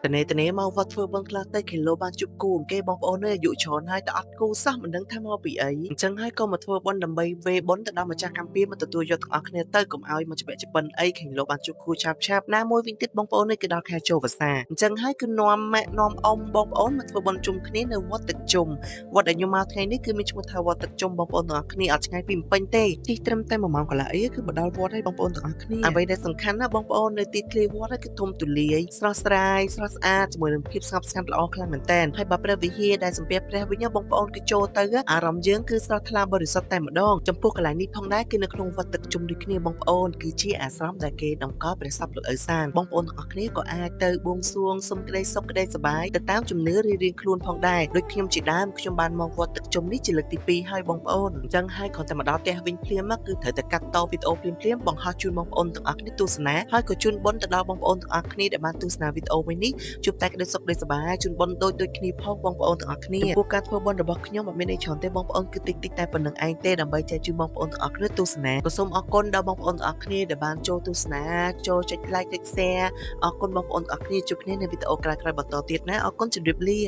តនេមកវត្តធ្វើបន់ខ្លះទៅគីឡូបានជប់គូគេបងប្អូននៅអាយុច្រើនហើយតែអត់គូសោះមិនដឹងថាមកពីអីអញ្ចឹងហើយក៏មកធ្វើបន់ដើម្បីវេបន់ទៅដល់ម្ចាស់កម្ពីមកទទួលយកទាំងអស់គ្នាទៅកុំឲ្យមកច្បាក់ច្បាិនអីខេងលោបានជប់គូឆាប់ណាមួយវិញទៀតបងប្អូននេះគឺដល់ខែចូលវស្សាអញ្ចឹងហើយគឺនាំម៉ាក់នាំអ៊ំបងប្អូនមកធ្វើបន់ជុំគ្នានៅវត្តទឹកជុំវត្តដែលខ្ញុំមកថ្ងៃនេះគឺមានឈ្មោះថាវត្តទឹកជុំបងប្អូនទាំងអស់គ្នាអត់ឆ្ងាយពីម្ពិញទេជិះត្រឹមតែ1ម៉ោងកន្លះអីគឺមកដល់វត្តហើយបងប្អូនទាំងអស់គ្នាអ្វីដែលសំខាន់ណាបងប្អូននៅទីធ្លាវត្តគឺធំទូលាយស្រស់ស្រាយស្រស់ស្អាតជាមួយនឹងភាពស្ងប់ស្ងាត់ល្អខ្លាំងមែនតើហើយបើព្រះវិហារដែលសំពះព្រះវិញបងប្អូនគឺចូលទៅអារម្មណ៍យើងគឺស្រស់ថ្លាបរិសុទ្ធតែម្ដងចំពោះកន្លែងនេះផងដែរគឺនៅក្នុងវត្តទឹកជុំដូចគ្នាបងប្អូនគឺជាអាស្រមដែលគេតម្កល់ព្រះសពលោកឪសានបងប្អូនទាំងអស់គ្នាក៏អាចទៅបួងសួងសុំក្តីសុខក្តីសប្បាយទៅតាមជំនឿរៀងៗខ្លួនផងដែរដូចខ្ញុំជាដើមខ្ញុំបានមកវត្តទឹកជុំនេះជាលើកទី2ហើយបងប្អូនអញ្ចឹងហើយគ្រាន់តែមកដល់ផ្ទះវិញភ្លាមគឺត្រូវតែកាត់តវីដេអូភ្លាមបង្ហោះជូនបងប្អូនទាំងអស់គ្នាទស្សនាហើយក៏ជូនបុណ្យទៅដល់បងប្អូនទាំងអស់គ្នាដែលបានទស្សនាវីដេអូមួយនេះជួបតែក្តីសុខក្តីសប្បាយជូនបុណ្យដូចគ្នាផងបងប្អូនទាំងអស់គ្នាពួកការធ្វើបុណ្យរបស់ខ្ញុំមិនមានអីច្រើនទេបងប្អូនគឺតិចតែប៉ុណ្្នឹងឯងទេដើម្បីចែកជូនបងប្អូនទាំងអស់គ្នាទស្សនាក៏សូមអរគុណដល់បងប្អូនទាំងអស់គ្នាដែលបានចូលទស្សនាចូលចុច like ចុច share អរគុណបងប្អូនទាំងអស់គ្នាជួបគ្នានៅវីដេអូក្រោយៗបន្តទៀតណាអរគុណជម្រាបលា